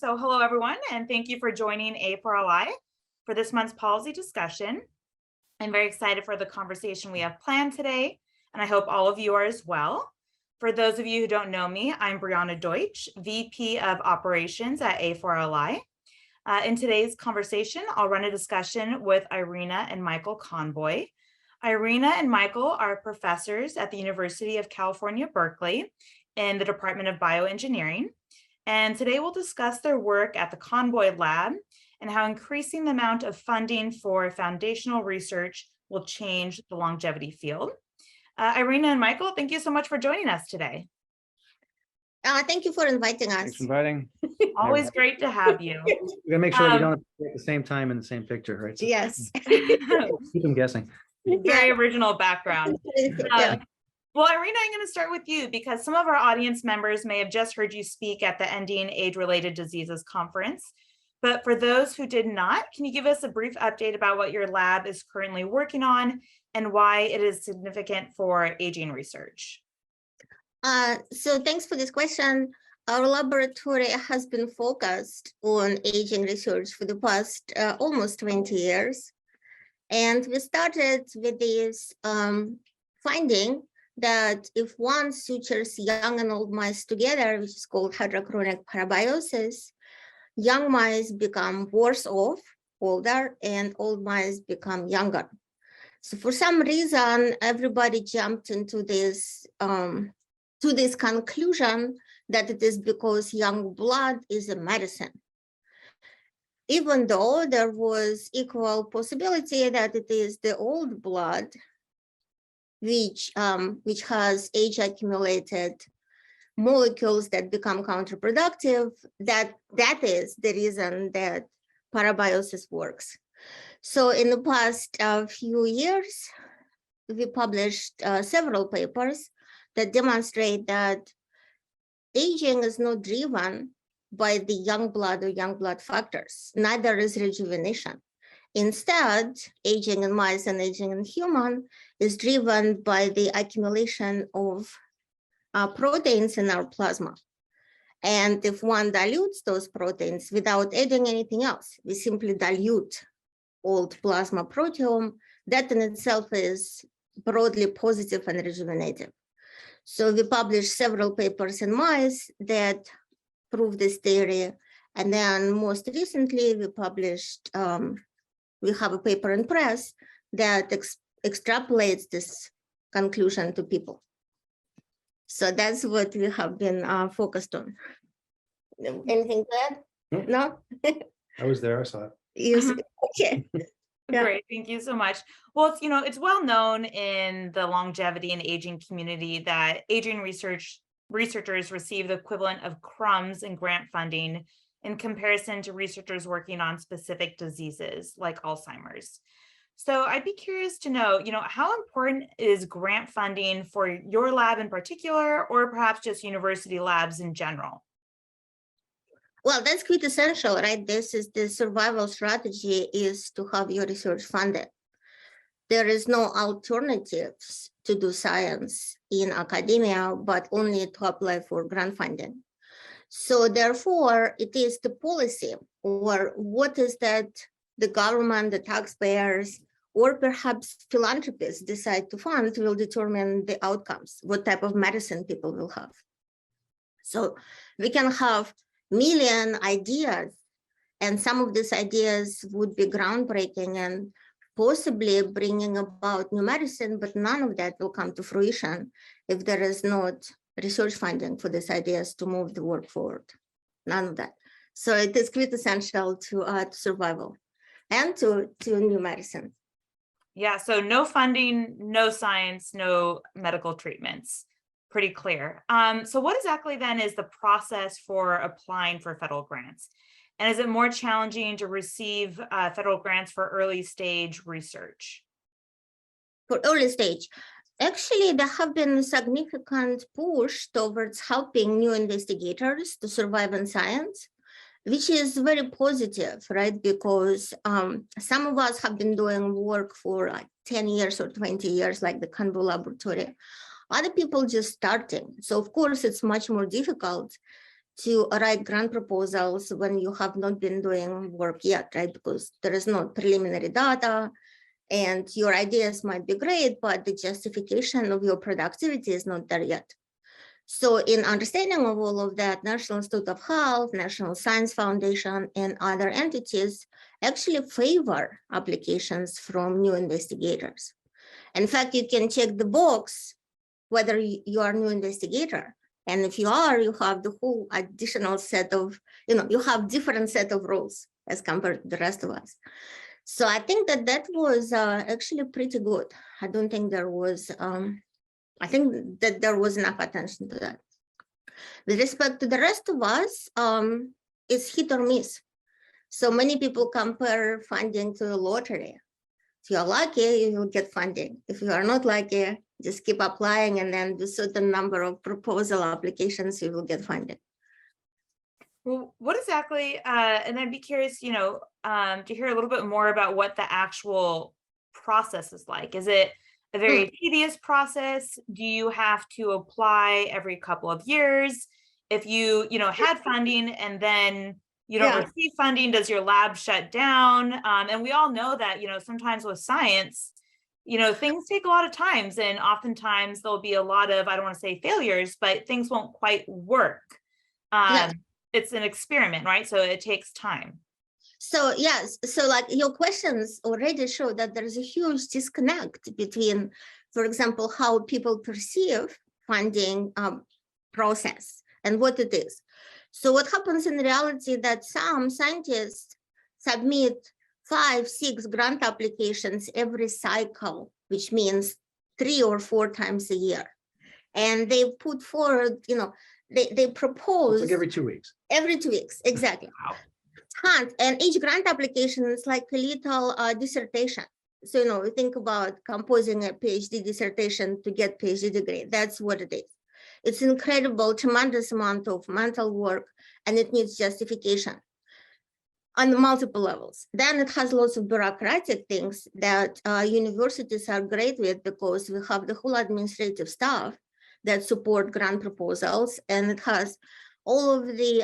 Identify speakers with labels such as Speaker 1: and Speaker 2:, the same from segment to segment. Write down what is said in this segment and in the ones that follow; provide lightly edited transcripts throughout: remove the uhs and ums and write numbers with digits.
Speaker 1: So hello, everyone, and thank you for joining A4LI for this month's policy discussion. I'm very excited for the conversation we have planned today, and I hope all of you are as well. For those of you who don't know me, I'm Brianna Deutsch, VP of Operations at A4LI. In today's conversation, I'll run a discussion with Irina and Michael Conboy. Irina and Michael are professors at the University of California, Berkeley in the Department of Bioengineering. And today we'll discuss their work at the Conboy lab and how increasing the amount of funding for foundational research will change the longevity field. Irina and Michael, thank you so much for joining us today.
Speaker 2: Thank you for inviting us.
Speaker 3: Thanks for inviting.
Speaker 1: Always great to have you.
Speaker 3: We're gonna make sure we don't at the same time in the same picture, right? So
Speaker 2: Yes.
Speaker 3: keep them guessing.
Speaker 1: Very original background.
Speaker 2: Yeah.
Speaker 1: Well, Irina, I'm going to start with you because some of our audience members may have just heard you speak at the Ending Age-Related Diseases Conference. But for those who did not, can you give us a brief update about what your lab is currently working on and why it is significant for aging research?
Speaker 2: So thanks for this question. Our laboratory has been focused on aging research for the past almost 20 years. And we started with this finding that if one sutures young and old mice together, which is called hydrochronic parabiosis, young mice become worse off, older, and old mice become younger. So for some reason, everybody jumped into this to this conclusion that it is because young blood is a medicine, even though there was equal possibility that it is the old blood which has age accumulated molecules that become counterproductive. That is the reason that parabiosis works. So in the past few years, we published several papers that demonstrate that aging is not driven by the young blood or young blood factors, neither is rejuvenation. Instead, aging in mice and aging in human is driven by the accumulation of proteins in our plasma. And if one dilutes those proteins without adding anything else, we simply dilute old plasma proteome, that in itself is broadly positive and rejuvenative. So we published several papers in mice that prove this theory. And then most recently, we published we have a paper in press that extrapolates this conclusion to people. So that's what we have been focused on. Anything to add? No?
Speaker 3: I was there, I saw it.
Speaker 2: Yes. Okay. Yeah.
Speaker 1: Great, thank you so much. Well, it's well known in the longevity and aging community that aging researchers receive the equivalent of crumbs in grant funding in comparison to researchers working on specific diseases like Alzheimer's. So I'd be curious to know, how important is grant funding for your lab in particular, or perhaps just university labs in general?
Speaker 2: Well, that's quite essential, right? This is the survival strategy, is to have your research funded. There is no alternatives to do science in academia, but only to apply for grant funding. So therefore, it is the policy, or what is that the government, the taxpayers, or perhaps philanthropists decide to fund will determine the outcomes, what type of medicine people will have. So we can have million ideas, and some of these ideas would be groundbreaking and possibly bringing about new medicine, but none of that will come to fruition if there is not research funding for these ideas to move the work forward. None of that. So it is quite essential to survival and to new medicine.
Speaker 1: Yeah, so no funding, no science, no medical treatments. Pretty clear. So what exactly then is the process for applying for federal grants? And is it more challenging to receive federal grants for early stage research?
Speaker 2: For early stage, actually, there have been a significant push towards helping new investigators to survive in science, which is very positive, right? Because some of us have been doing work for like 10 years or 20 years, like the Conboy laboratory. Other people just starting. So of course, it's much more difficult to write grant proposals when you have not been doing work yet, right? Because there is no preliminary data and your ideas might be great, but the justification of your productivity is not there yet. So in understanding of all of that, National Institute of Health, National Science Foundation, and other entities actually favor applications from new investigators. In fact, you can check the box whether you are a new investigator. And if you are, you have the whole additional set of, you have different set of rules as compared to the rest of us. So I think that was actually pretty good. I don't think there was, I think that there was enough attention to that. With respect to the rest of us, it's hit or miss. So many people compare funding to a lottery. If you're lucky, you will get funding. If you are not lucky, just keep applying, and then with a certain number of proposal applications, you will get funded.
Speaker 1: Well, what exactly, and I'd be curious, to hear a little bit more about what the actual process is like. Is it a very tedious process? Do you have to apply every couple of years? If you, had funding and then you don't receive funding, does your lab shut down? And we all know that, sometimes with science, things take a lot of times, and oftentimes there'll be a lot of, I don't want to say failures, but things won't quite work. It's an experiment, right? So it takes time.
Speaker 2: So yes, so like your questions already show that there's a huge disconnect between, for example, how people perceive funding process and what it is. So what happens in reality that some scientists submit 5, 6 grant applications every cycle, which means 3 or 4 times a year. And they put forward, they propose
Speaker 3: Like every 2 weeks.
Speaker 2: Every 2 weeks, exactly.
Speaker 1: Wow.
Speaker 2: Tons, and each grant application is like a little dissertation. So, we think about composing a PhD dissertation to get PhD degree. That's what it is. It's incredible, tremendous amount of mental work, and it needs justification on multiple levels. Then it has lots of bureaucratic things that universities are great with, because we have the whole administrative staff that support grant proposals, and it has all of the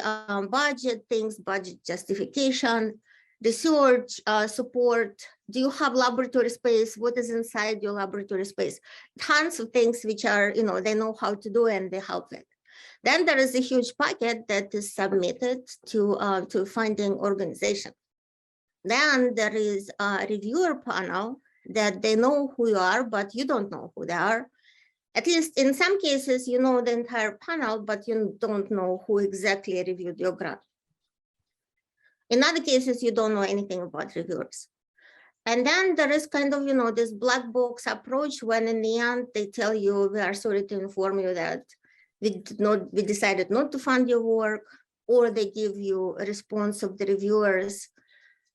Speaker 2: budget things, budget justification, research support. Do you have laboratory space? What is inside your laboratory space? Tons of things which are, they know how to do and they help with. Then there is a huge packet that is submitted to funding organization. Then there is a reviewer panel that they know who you are, but you don't know who they are. At least in some cases, you know the entire panel, but you don't know who exactly reviewed your grant. In other cases, you don't know anything about reviewers. And then there is kind of, this black box approach, when in the end, they tell you, we are sorry to inform you that we decided not to fund your work, or they give you a response of the reviewers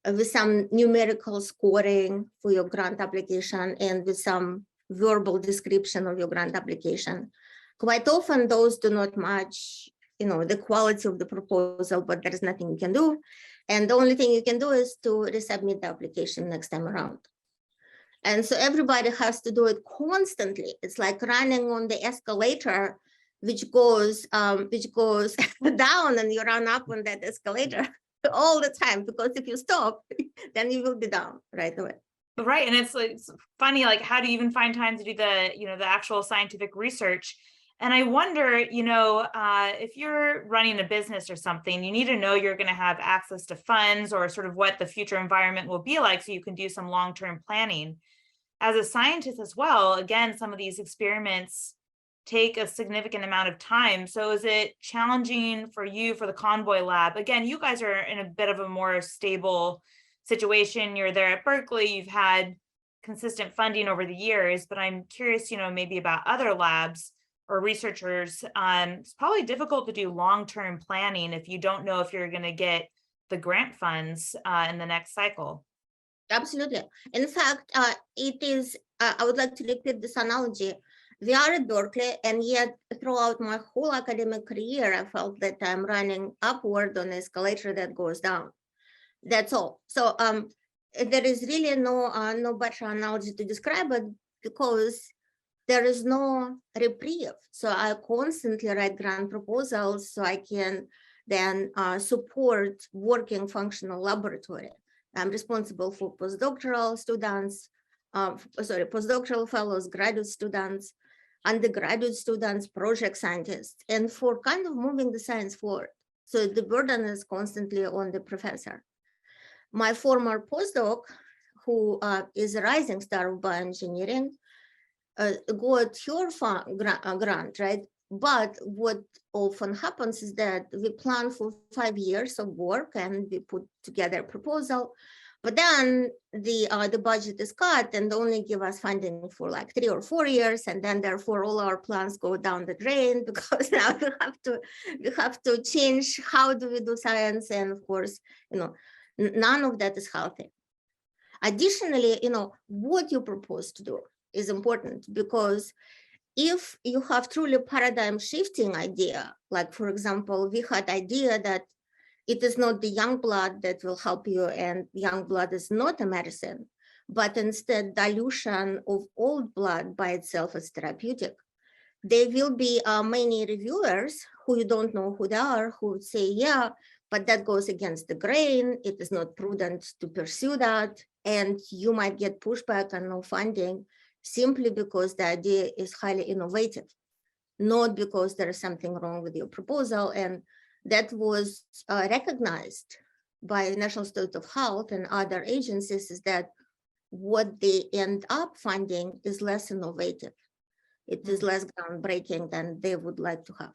Speaker 2: with some numerical scoring for your grant application and with some verbal description of your grant application. Quite often those do not match, the quality of the proposal, but there is nothing you can do. And the only thing you can do is to resubmit the application next time around. And so everybody has to do it constantly. It's like running on the escalator, which goes down, and you run up on that escalator all the time, because if you stop, then you will be down right away.
Speaker 1: Right. And it's funny, like, how do you even find time to do the, the actual scientific research? And I wonder, if you're running a business or something, you need to know you're going to have access to funds, or sort of what the future environment will be like, so you can do some long-term planning. As a scientist as well, again, some of these experiments take a significant amount of time. So is it challenging for you, for the Conboy lab? Again, you guys are in a bit of a more stable situation. You're there at Berkeley, you've had consistent funding over the years, but I'm curious, maybe about other labs or researchers. It's probably difficult to do long-term planning if you don't know if you're going to get the grant funds in the next cycle.
Speaker 2: Absolutely. In fact, it is, I would like to repeat this analogy. We are at Berkeley, and yet throughout my whole academic career, I felt that I'm running upward on an escalator that goes down. That's all. So there is really no better analogy to describe it, because there is no reprieve. So I constantly write grant proposals so I can then support working functional laboratory. I'm responsible for postdoctoral students, postdoctoral fellows, graduate students, undergraduate students, project scientists, and for kind of moving the science forward. So the burden is constantly on the professor. My former postdoc, who is a rising star of bioengineering, got her grant, right? But what often happens is that we plan for 5 years of work and we put together a proposal, but then the budget is cut and only give us funding for like 3 or 4 years, and then therefore all our plans go down the drain because now we have to change how do we do science, and of course, none of that is healthy. Additionally, what you propose to do is important, because if you have truly paradigm shifting idea, like for example, we had idea that it is not the young blood that will help you, and young blood is not a medicine, but instead dilution of old blood by itself is therapeutic. There will be many reviewers who you don't know who they are, who would say, yeah, but that goes against the grain. It is not prudent to pursue that. And you might get pushback and no funding simply because the idea is highly innovative, not because there is something wrong with your proposal. And that was recognized by the National Institute of Health and other agencies, is that what they end up funding is less innovative. It is less groundbreaking than they would like to have.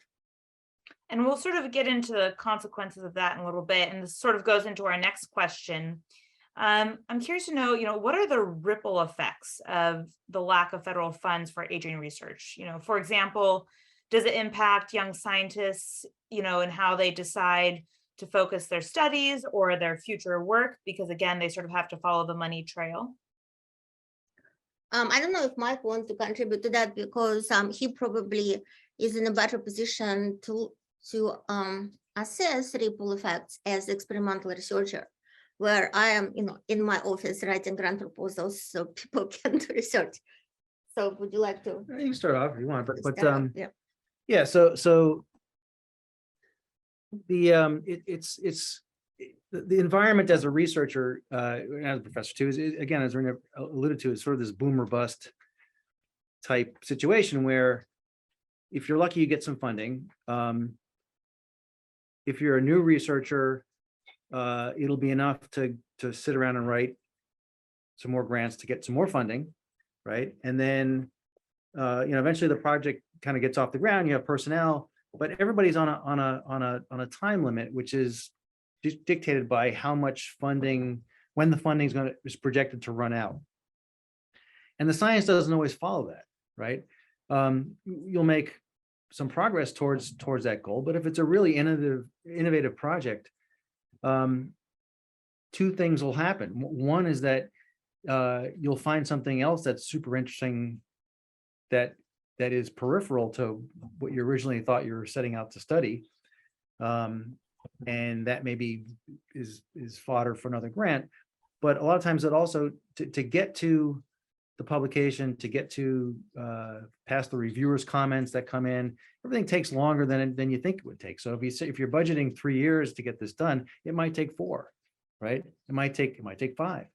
Speaker 1: And we'll sort of get into the consequences of that in a little bit. And this sort of goes into our next question. I'm curious to know, what are the ripple effects of the lack of federal funds for aging research? For example, does it impact young scientists, and how they decide to focus their studies or their future work? Because again, they sort of have to follow the money trail.
Speaker 2: I don't know if Mike wants to contribute to that, because he probably is in a better position to assess ripple effects as experimental researcher, where I am, in my office writing grant proposals so people can do research. So would you like to?
Speaker 3: You can start off if you want, but
Speaker 2: Yeah.
Speaker 3: yeah. So the environment as a researcher, as a professor too, is again, as Irina alluded to, is sort of this boom or bust type situation where if you're lucky, you get some funding. If you're a new researcher, it'll be enough to sit around and write some more grants to get some more funding, right? And then eventually the project kind of gets off the ground. You have personnel, but everybody's on a time limit, which is dictated by how much funding, when the funding is projected to run out. And the science doesn't always follow that, right? You'll make some progress towards that goal, but if it's a really innovative project, two things will happen. One is that you'll find something else that's super interesting that is peripheral to what you originally thought you were setting out to study. And that maybe is fodder for another grant. But a lot of times it also, to get to the publication, to get to past the reviewers' comments that come in, everything takes longer than you think it would take. So if you're budgeting 3 years to get this done, it might take 4, right? It might take 5,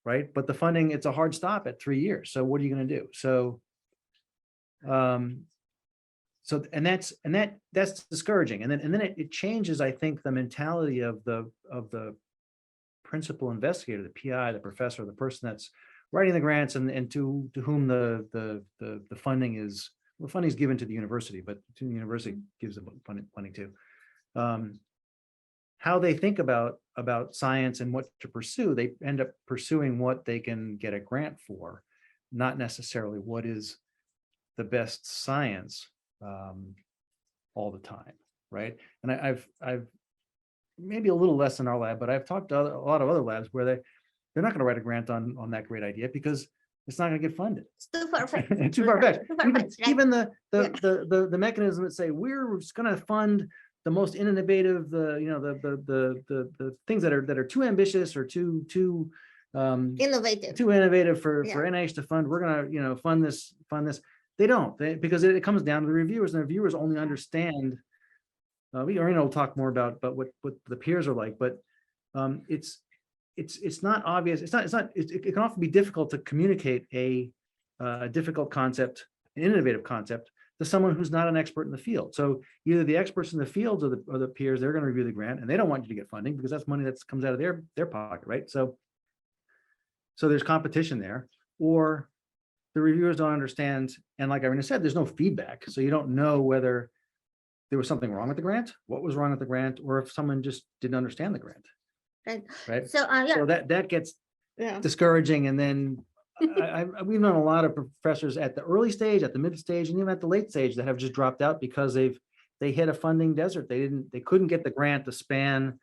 Speaker 3: right? But the funding, it's a hard stop at 3 years. So what are you going to do? So that's discouraging. And then it changes, I think, the mentality of the principal investigator, the PI, the professor, the person that's writing the grants, and to whom the funding is. The funding is given to the university, but to the university gives the funding too. How they think about science and what to pursue, they end up pursuing what they can get a grant for, not necessarily what is the best science all the time, right? And I've maybe a little less in our lab, but I've talked to a lot of other labs where they're not going to write a grant on that great idea because it's not going to get funded.
Speaker 2: It's too far-fetched.
Speaker 3: Too far-fetched. Even
Speaker 2: Right?
Speaker 3: the mechanism that say we're just going to fund the most innovative, the things that are too ambitious or too
Speaker 2: Innovative.
Speaker 3: for NIH to fund. We're going to fund this. They don't, because it comes down to the reviewers, and the reviewers only understand Irina will talk more about what the peers are like, but it's not obvious. It can often be difficult to communicate a difficult concept, an innovative concept, to someone who's not an expert in the field. So either the experts in the fields or the peers, they're going to review the grant, and they don't want you to get funding because that's money that comes out of their pocket, right? So there's competition there, or the reviewers don't understand. And like Irina said, there's no feedback. So you don't know whether there was something wrong with the grant, what was wrong with the grant, or if someone just didn't understand the grant. Right.
Speaker 2: So, yeah.
Speaker 3: So that gets
Speaker 2: Yeah.
Speaker 3: discouraging. And then we've known a lot of professors at the early stage, at the mid stage, and even at the late stage that have just dropped out because they hit a funding desert. They couldn't get the grant to span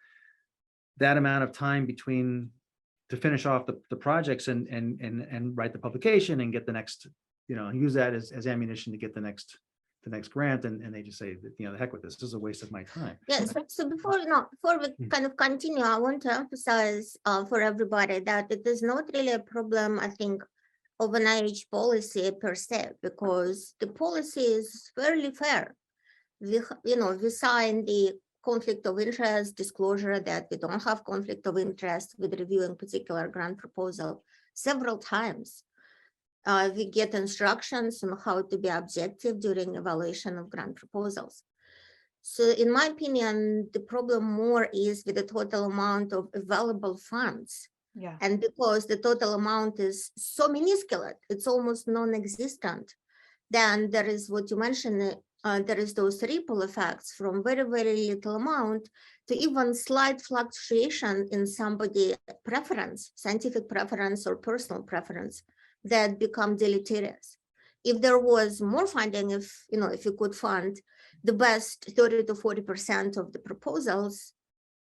Speaker 3: that amount of time to finish off the projects and write the publication and get the next, use that as ammunition to get the next grant. And they just say, the heck with this. This is a waste of my time.
Speaker 2: Yes. So before we kind of continue, I want to emphasize for everybody that it is not really a problem, I think, of an NIH policy per se, because the policy is fairly fair. We sign the conflict of interest disclosure that we don't have conflict of interest with reviewing particular grant proposal several times. We get instructions on how to be objective during evaluation of grant proposals. So in my opinion, the problem more is with the total amount of available funds.
Speaker 1: Yeah.
Speaker 2: And because the total amount is so minuscule, it's almost non-existent, then there is what you mentioned, there is those ripple effects from very, very little amount to even slight fluctuation in somebody's preference, scientific preference or personal preference, that become deleterious. If there was more funding, if you could fund the best 30 to 40% of the proposals,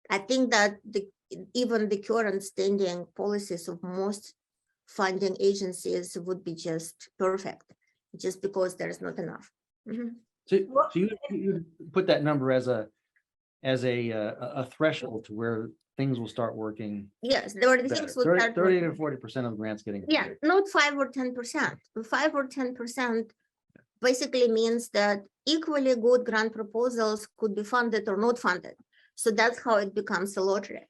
Speaker 2: I think that even the current standing policies of most funding agencies would be just perfect, just because there's not enough. Mm-hmm.
Speaker 3: So you put that number as a threshold to where things will start working.
Speaker 2: Yes, there are the things will start
Speaker 3: 30 to 40% of grants getting.
Speaker 2: Yeah, not 5 or 10%. 5 or 10% basically means that equally good grant proposals could be funded or not funded. So that's how it becomes a lottery.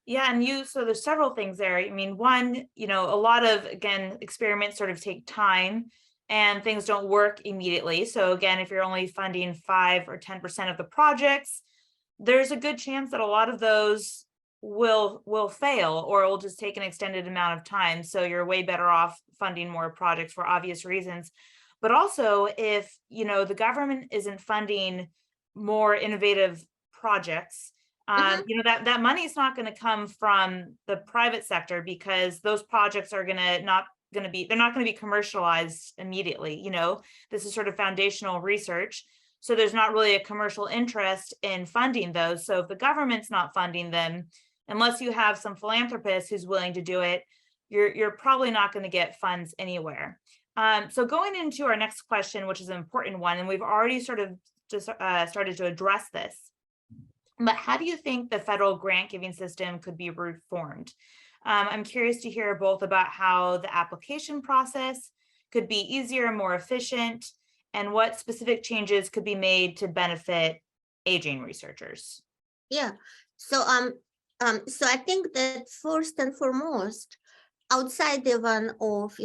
Speaker 1: Yeah, and so there's several things there. I mean, one, a lot of, again, experiments sort of take time and things don't work immediately. So again, if you're only funding 5 or 10% of the projects, there's a good chance that a lot of those will fail or will just take an extended amount of time. So you're way better off funding more projects for obvious reasons. But also if, the government isn't funding more innovative projects, that money is not going to come from the private sector, because those projects are they're not going to be commercialized immediately. This is sort of foundational research. So there's not really a commercial interest in funding those. So if the government's not funding them, unless you have some philanthropist who's willing to do it, you're probably not going to get funds anywhere. So going into our next question, which is an important one, and we've already sort of just started to address this, but how do you think the federal grant giving system could be reformed? I'm curious to hear both about how the application process could be easier and more efficient, and what specific changes could be made to benefit aging researchers.
Speaker 2: Yeah, so I think that first and foremost, outside even of,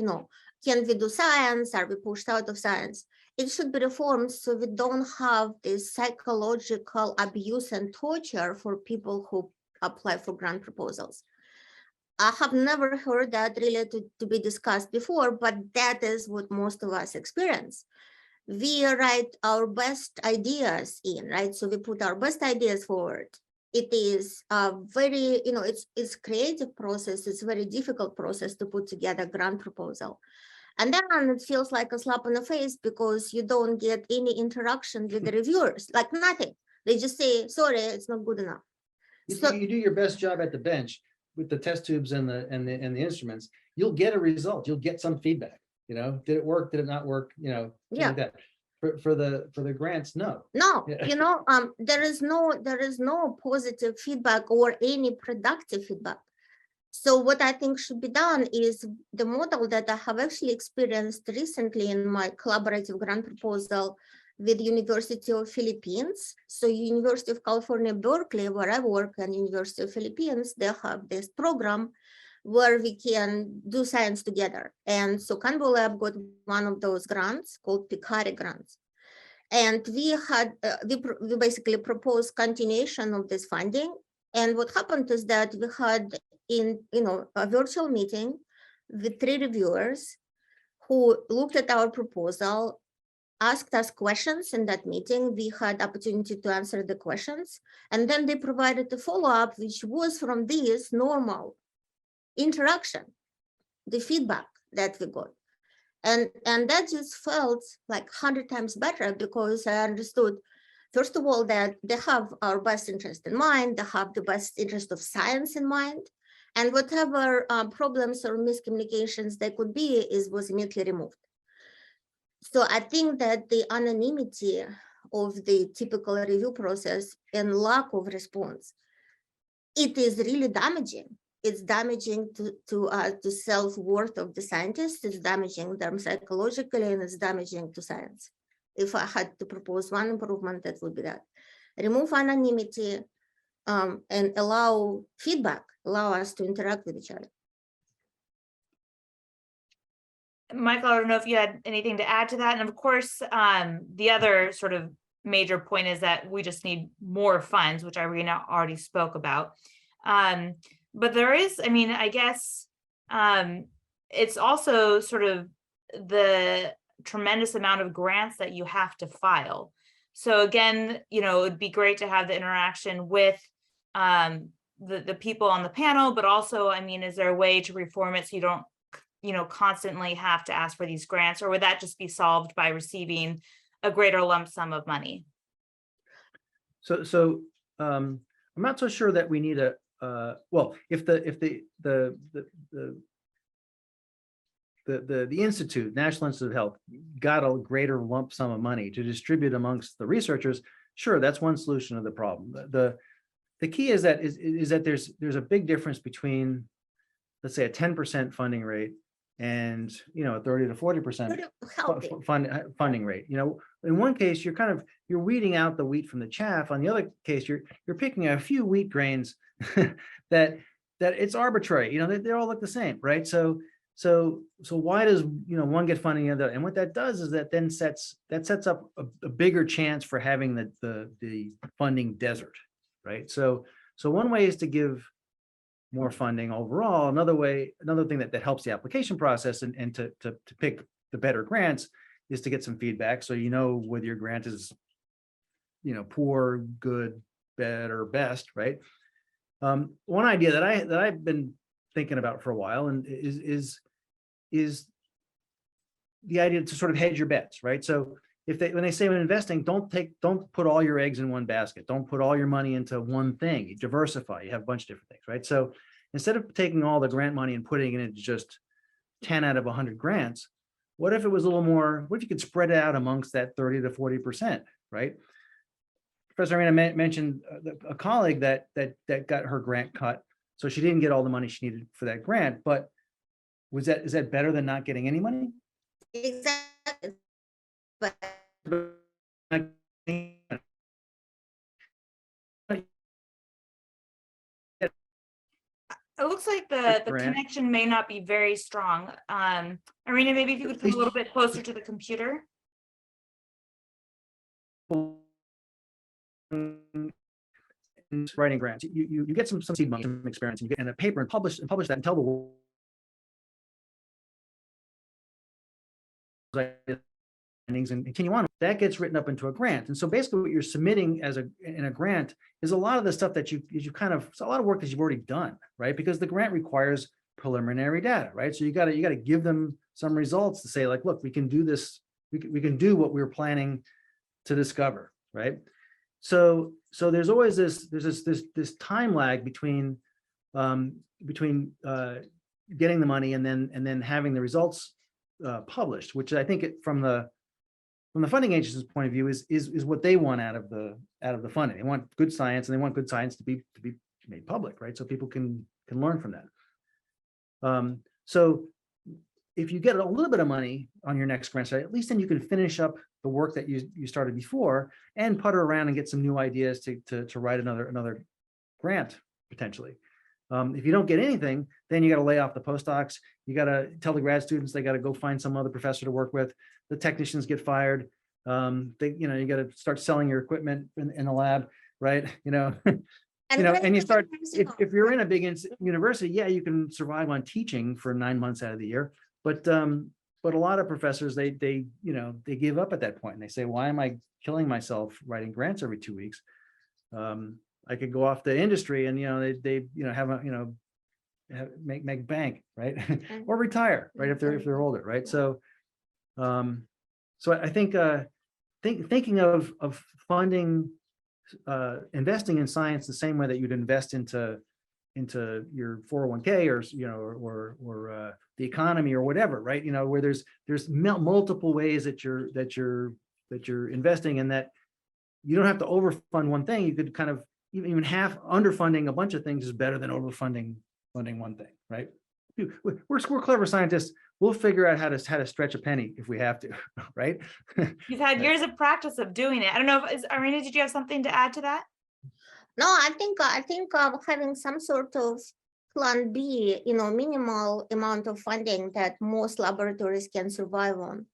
Speaker 2: can we do science? Are we pushed out of science? It should be reformed so we don't have this psychological abuse and torture for people who apply for grant proposals. I have never heard that really to be discussed before, but that is what most of us experience. We write our best ideas in, right? So we put our best ideas forward. It is a very, it's creative process. It's a very difficult process to put together a grant proposal. And then it feels like a slap in the face because you don't get any interaction with the reviewers, like nothing. They just say, sorry, it's not good enough.
Speaker 3: You do your best job at the bench with the test tubes and the instruments. You'll get a result. You'll get some feedback. Did it work? Did it not work?
Speaker 2: Yeah.
Speaker 3: Like that. For the grants, no.
Speaker 2: No,
Speaker 3: Yeah.
Speaker 2: there is no positive feedback or any productive feedback. So what I think should be done is the model that I have actually experienced recently in my collaborative grant proposal with University of Philippines. So University of California, Berkeley, where I work, and University of Philippines, they have this program where we can do science together. And so Conboy Lab got one of those grants called Picari grants. And we had, we basically proposed continuation of this funding. And what happened is that we had a virtual meeting with 3 reviewers who looked at our proposal, asked us questions in that meeting. We had opportunity to answer the questions, and then they provided a follow-up, which was from this normal interaction, the feedback that we got. And that just felt like 100 times better, because I understood, first of all, that they have our best interest in mind, they have the best interest of science in mind, and whatever problems or miscommunications there could be was immediately removed. So I think that the anonymity of the typical review process and lack of response, it is really damaging. It's damaging to self-worth of the scientists. It's damaging them psychologically, and it's damaging to science. If I had to propose one improvement, that would be that. Remove anonymity and allow feedback, allow us to interact with each other.
Speaker 1: Michael, I don't know if you had anything to add to that. And of course, the other sort of major point is that we just need more funds, which Irina already spoke about. But there is, I mean, I guess it's also sort of the tremendous amount of grants that you have to file. So again, it would be great to have the interaction with the people on the panel, but also, I mean, is there a way to reform it so you don't constantly have to ask for these grants, or would that just be solved by receiving a greater lump sum of money?
Speaker 3: So I'm not so sure that we need a well, if the Institute, National Institute of Health, got a greater lump sum of money to distribute amongst the researchers, sure, that's one solution to the problem. The key is that there's a big difference between, let's say, a 10% funding rate and a 30 to 40% funding rate. In one case, you're weeding out the wheat from the chaff. On the other case, you're picking a few wheat grains that it's arbitrary. They all look the same, right? So why does one get funding the other? And what that does is that then sets up a bigger chance for having the funding desert, right? So one way is to give more funding overall. Another thing that helps the application process and to pick the better grants is to get some feedback, so whether your grant is poor, good, better, best, right? One idea that I've been thinking about for a while and is the idea to sort of hedge your bets, right? So when they say when investing, don't put all your eggs in one basket. Don't put all your money into one thing. You diversify. You have a bunch of different things, right? So instead of taking all the grant money and putting it into just 10 out of 100 grants, what if it was a little more? What if you could spread it out amongst that 30 to 40%, right? Professor Irina mentioned a colleague that got her grant cut, so she didn't get all the money she needed for that grant. But is that better than not getting any money?
Speaker 2: Exactly. But
Speaker 1: it looks like the connection may not be very strong. Irina, maybe if you could come a little bit closer to the computer.
Speaker 3: Writing grants, you get some seed money, some experience, and you get in a paper and publish that and tell the world and continue on. That gets written up into a grant. And so basically what you're submitting in a grant is a lot of the stuff that it's a lot of work that you've already done, right? Because the grant requires preliminary data, right? So you got to give them some results to say, like, look, we can do this, we can do what we were planning to discover, right? So there's always this time lag between getting the money and then having the results published, which I think from the funding agency's point of view is what they want out of the funding. They want good science, and they want good science to be made public, right? So people can learn from that. So if you get a little bit of money on your next grant site, at least then you can finish up the work that you started before and putter around and get some new ideas to write another grant potentially. If you don't get anything, then you got to lay off the postdocs. You got to tell the grad students they got to go find some other professor to work with. The technicians get fired. You got to start selling your equipment in the lab, right? And you start, if you're in a big university, yeah, you can survive on teaching for 9 months out of the year, but a lot of professors, they give up at that point and they say, why am I killing myself writing grants every 2 weeks? I could go off to industry and they have a make bank, right? Or retire, right? If they're older, right? So I think thinking of funding, investing in science the same way that you'd invest into your 401k or the economy or whatever, right? Where there's multiple ways that you're investing, and that you don't have to overfund one thing. You could kind of even half underfunding a bunch of things is better than overfunding one thing, right? We're clever scientists. We'll figure out how to stretch a penny if we have to, right?
Speaker 1: You've had years of practice of doing it. I don't know if Irina, did you have something to add to that?
Speaker 2: No, I think having some sort of plan B, minimal amount of funding that most laboratories can survive on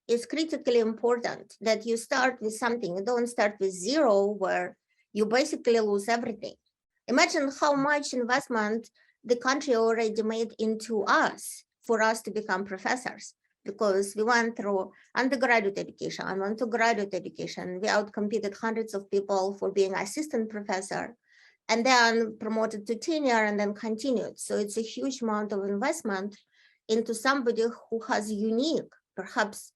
Speaker 2: is critically important. That you start with something, you don't start with zero where you basically lose everything. Imagine how much investment the country already made into us for us to become professors, because we went through undergraduate education, I went to graduate education. We outcompeted hundreds of people for being assistant professor, and then promoted to tenure and then continued. So it's a huge amount of investment into somebody who has unique, perhaps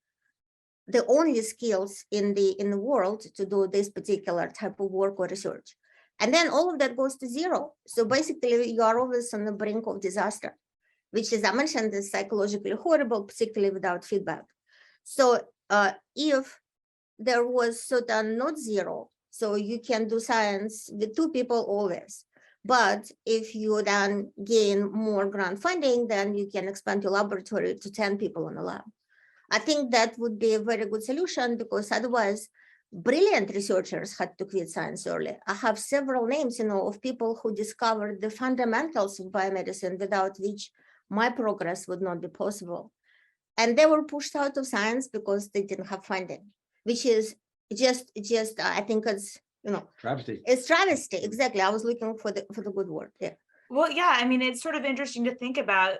Speaker 2: the only skills in the world to do this particular type of work or research. And then all of that goes to zero. So basically you are always on the brink of disaster, which, as I mentioned, is psychologically horrible, particularly without feedback. So if there was certain not zero, so you can do science with 2 people always. But if you then gain more grant funding, then you can expand your laboratory to 10 people in the lab. I think that would be a very good solution, because otherwise brilliant researchers had to quit science early. I have several names, of people who discovered the fundamentals of biomedicine without which my progress would not be possible. And they were pushed out of science because they didn't have funding, which is just I think it's,
Speaker 3: travesty.
Speaker 2: It's travesty. Exactly. I was looking for the good word. Yeah.
Speaker 1: Well, yeah, I mean, it's sort of interesting to think about,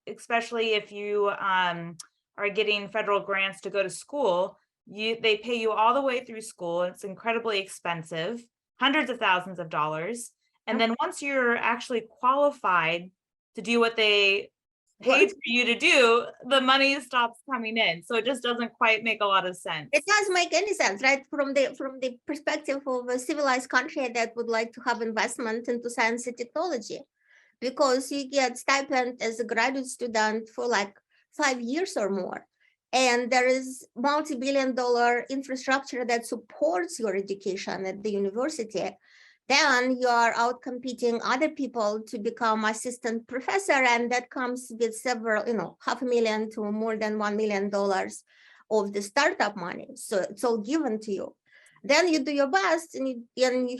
Speaker 1: especially if you are getting federal grants to go to school, they pay you all the way through school. It's incredibly expensive, hundreds of thousands of dollars. And then once you're actually qualified to do what they paid for you to do, the money stops coming in. So it just doesn't quite make a lot of sense.
Speaker 2: It doesn't make any sense, right? From the perspective of a civilized country that would like to have investment into science and technology, because you get stipend as a graduate student for like 5 years or more. And there is multi-billion-dollar infrastructure that supports your education at the university. Then you are out competing other people to become assistant professor, and that comes with several, $500,000 to more than $1 million of the startup money. So it's all given to you. Then you do your best, and you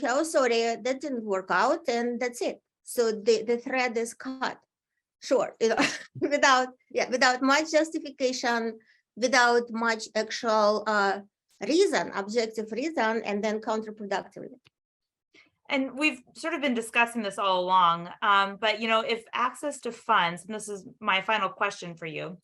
Speaker 2: oh, sorry, that didn't work out, and that's it. So the thread is cut short, without much justification, without much actual objective reason, and then counterproductive.
Speaker 1: And we've sort of been discussing this all along, but if access to funds, and this is my final question for you,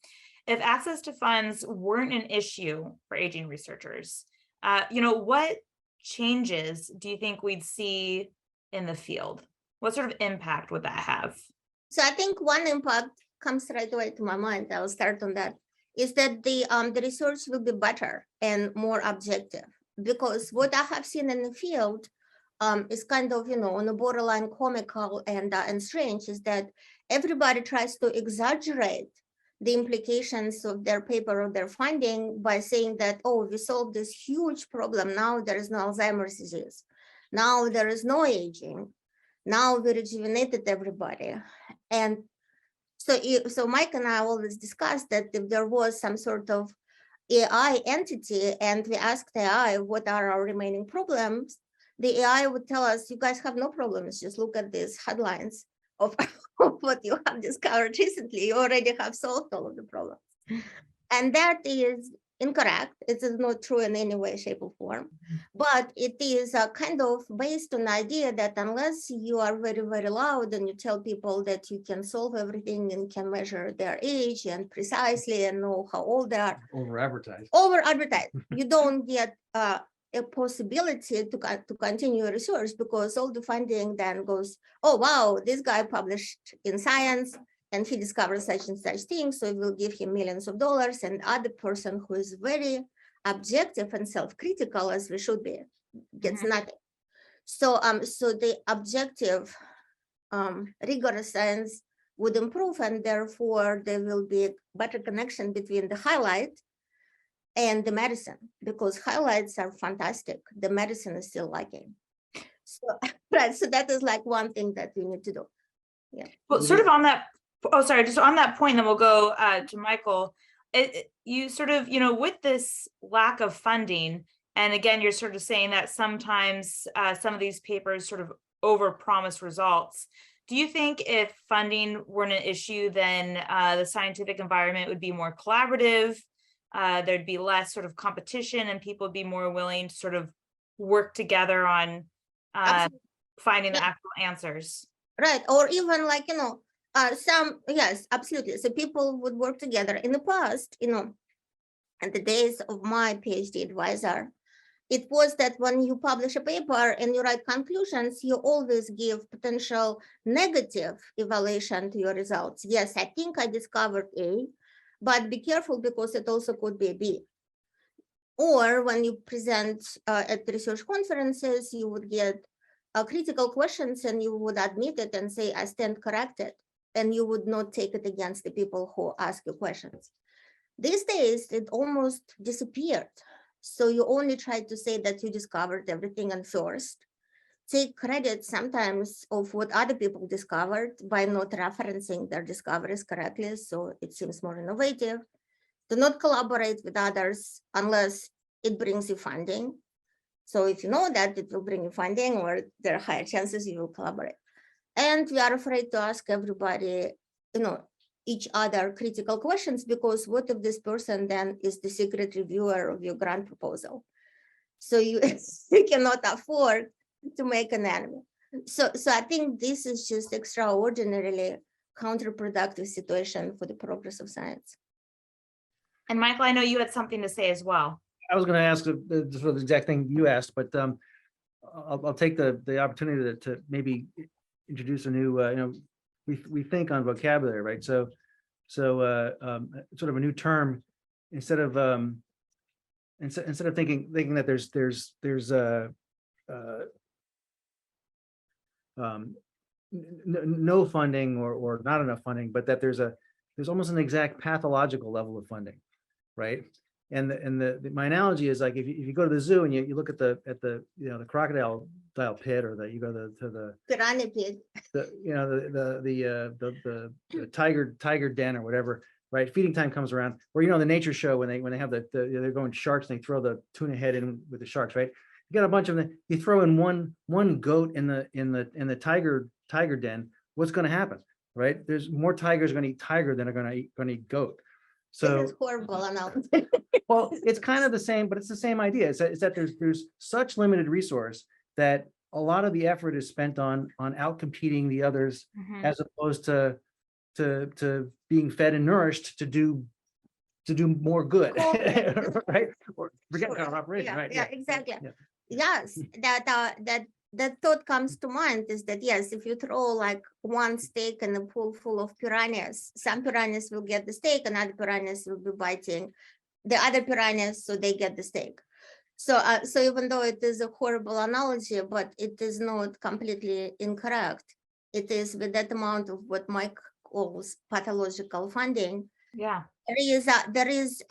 Speaker 1: if access to funds weren't an issue for aging researchers, what changes do you think we'd see in the field? What sort of impact would that have?
Speaker 2: So I think one impact comes right away to my mind. I'll start on that. Is that the research will be better and more objective, because what I have seen in the field is kind of, on the borderline comical and strange, is that everybody tries to exaggerate the implications of their paper or their finding by saying that, oh, we solved this huge problem. Now there is no Alzheimer's disease. Now there is no aging. Now we rejuvenated everybody. And so Mike and I always discussed that if there was some sort of AI entity and we asked AI what are our remaining problems, the AI would tell us, you guys have no problems, just look at these headlines of, of what you have discovered recently. You already have solved all of the problems. And that is incorrect. It is not true in any way, shape, or form. But it is kind of based on the idea that unless you are very, very loud and you tell people that you can solve everything and can measure their age and precisely and know how old they are,
Speaker 3: Over advertised.
Speaker 2: over advertised, you don't get a possibility to continue research because all the funding then goes, oh, wow, this guy published in Science and he discovered such and such things, so we'll give him millions of dollars, and other person who is very objective and self-critical, as we should be, gets nothing. So, so the objective, rigorous science would improve, and therefore there will be better connection between the highlight and the medicine, because highlights are fantastic. The medicine is still lacking. So, right, so that is like one thing that we need to do. Yeah.
Speaker 1: Well, sort of on that, oh, sorry, just on that point, then we'll go to Michael. You sort of, with this lack of funding, and again, you're sort of saying that sometimes some of these papers sort of overpromise results. Do you think if funding weren't an issue, then the scientific environment would be more collaborative? There'd be less sort of competition and people would be more willing to sort of work together on finding the actual answers?
Speaker 2: Right, or even like, some, yes, absolutely. So people would work together. In the past, in the days of my PhD advisor, it was that when you publish a paper and you write conclusions, you always give potential negative evaluation to your results. Yes, I think I discovered A, but be careful because it also could be a B. Or when you present at research conferences, you would get critical questions and you would admit it and say, I stand corrected. And you would not take it against the people who ask you questions. These days, it almost disappeared. So you only try to say that you discovered everything and first take credit sometimes of what other people discovered by not referencing their discoveries correctly. So it seems more innovative. Do not collaborate with others unless it brings you funding. So if you know that it will bring you funding, or there are higher chances you will collaborate. And we are afraid to ask everybody, each other critical questions, because what if this person then is the secret reviewer of your grant proposal? So you, you cannot afford to make an enemy. So I think this is just extraordinarily counterproductive situation for the progress of science.
Speaker 1: And Michael, I know you had something to say as well.
Speaker 3: I was going to ask the sort of the exact thing you asked, but I'll take the opportunity to maybe introduce a new, we think on vocabulary, right? So sort of a new term, instead of thinking that there's no funding or not enough funding, but that there's almost an exact pathological level of funding, right? And my analogy is like if you go to the zoo and you look at the crocodile pit, or that you go to the
Speaker 2: Piranha pit,
Speaker 3: the tiger den or whatever, right? Feeding time comes around, or the nature show when they have they're going sharks and they throw the tuna head in with the sharks, right? You got a bunch of them. You throw in one goat in the tiger den. What's going to happen, right? There's more tigers going to eat tiger than are going to eat goat. So
Speaker 2: this is horrible analogy.
Speaker 3: Well, it's kind of the same, but it's the same idea. It's that there's such limited resource that a lot of the effort is spent on outcompeting the others, as opposed to being fed and nourished to do more good, right? Or forget our operation, right?
Speaker 2: Yeah, exactly. Yeah. Yes, that thought comes to mind is that, yes, if you throw like one steak in a pool full of piranhas, some piranhas will get the steak and other piranhas will be biting the other piranhas, so they get the steak. So even though it is a horrible analogy, but it is not completely incorrect. It is with that amount of what Mike calls pathological funding.
Speaker 1: Yeah,
Speaker 2: there is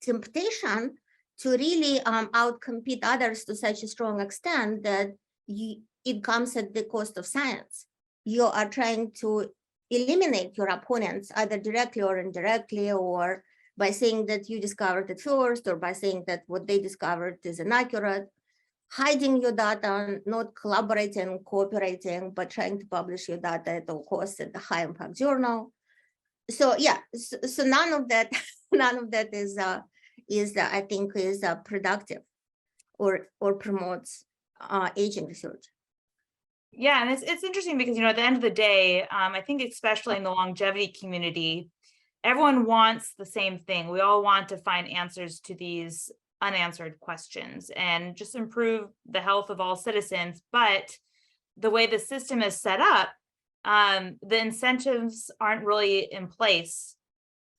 Speaker 2: temptation to really outcompete others to such a strong extent that it comes at the cost of science. You are trying to eliminate your opponents either directly or indirectly, or by saying that you discovered it first, or by saying that what they discovered is inaccurate, hiding your data, not collaborating, cooperating, but trying to publish your data at all costs in the high impact journal. So yeah, so none of that, none of that is I think is productive or promotes aging research.
Speaker 1: Yeah, and it's interesting because, at the end of the day, I think especially in the longevity community, everyone wants the same thing. We all want to find answers to these unanswered questions and just improve the health of all citizens. But the way the system is set up, the incentives aren't really in place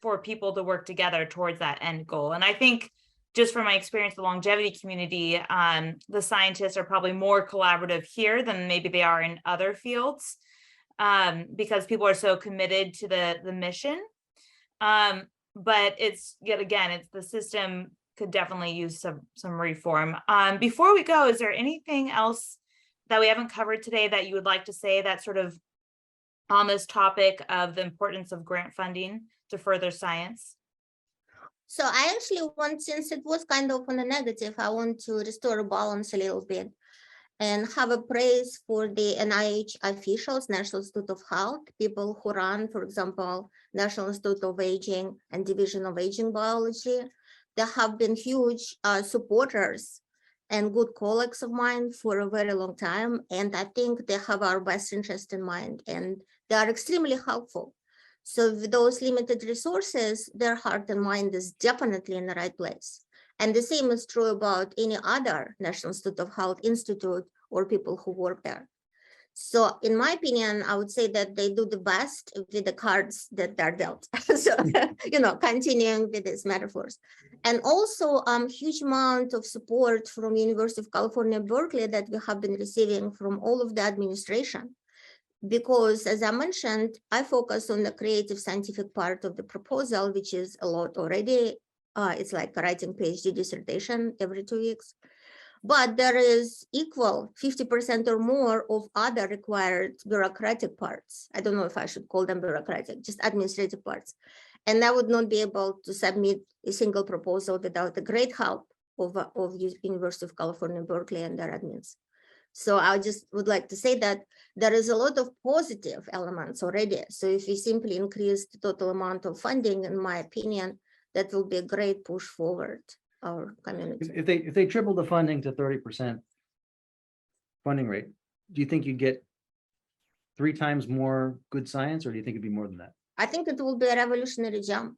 Speaker 1: for people to work together towards that end goal. And I think just from my experience, the longevity community, the scientists are probably more collaborative here than maybe they are in other fields, because people are so committed to the mission. But it's yet again, it's the system could definitely use some reform. Before we go, is there anything else that we haven't covered today that you would like to say that's sort of on this topic of the importance of grant funding to further science?
Speaker 2: So I actually want, since it was kind of on a negative, I want to restore a balance a little bit and have a praise for the NIH officials, National Institute of Health, people who run, for example, National Institute of Aging and Division of Aging Biology. They have been huge supporters and good colleagues of mine for a very long time. And I think they have our best interest in mind, and they are extremely helpful. So with those limited resources, their heart and mind is definitely in the right place. And the same is true about any other National Institute of Health institute or people who work there. So in my opinion, I would say that they do the best with the cards that they're dealt. So, continuing with these metaphors. And also huge amount of support from University of California, Berkeley that we have been receiving from all of the administration. Because as I mentioned, I focus on the creative scientific part of the proposal, which is a lot already. It's like writing PhD dissertation every 2 weeks. But there is equal 50% or more of other required bureaucratic parts. I don't know if I should call them bureaucratic, just administrative parts. And I would not be able to submit a single proposal without the great help of University of California, Berkeley and their admins. So I just would like to say that there is a lot of positive elements already. So if we simply increase the total amount of funding, in my opinion, that will be a great push forward our community.
Speaker 3: If they triple the funding to 30% funding rate, do you think you get 3 times more good science, or do you think it'd be more than that?
Speaker 2: I think it will be a revolutionary jump.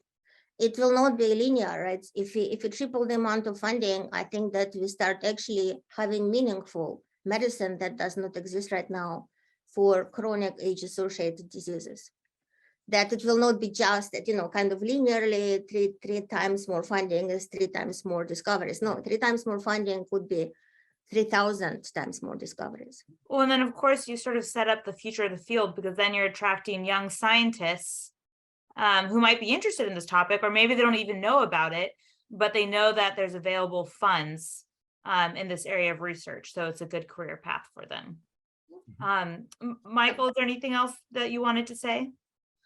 Speaker 2: It will not be linear, right? If we triple the amount of funding, I think that we start actually having meaningful medicine that does not exist right now for chronic age-associated diseases. That it will not be just that, kind of linearly three times more funding is 3 times more discoveries. No, 3 times more funding could be 3,000 times more discoveries.
Speaker 1: Well, and then of course you sort of set up the future of the field, because then you're attracting young scientists who might be interested in this topic, or maybe they don't even know about it, but they know that there's available funds in this area of research. So it's a good career path for them. Michael, is there anything else that you wanted to say?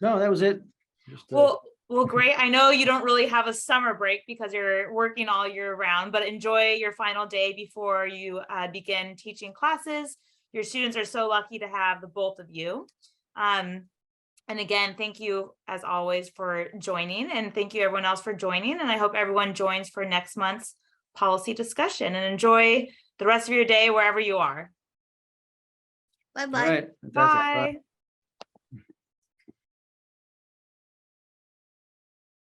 Speaker 3: No, that was it. Just,
Speaker 1: well, great. I know you don't really have a summer break because you're working all year round, but enjoy your final day before you begin teaching classes. Your students are so lucky to have the both of you. And again, thank you as always for joining, and thank you everyone else for joining. And I hope everyone joins for next month's policy discussion, and enjoy the rest of your day wherever you are.
Speaker 2: Bye-bye.
Speaker 3: all right.
Speaker 1: Bye.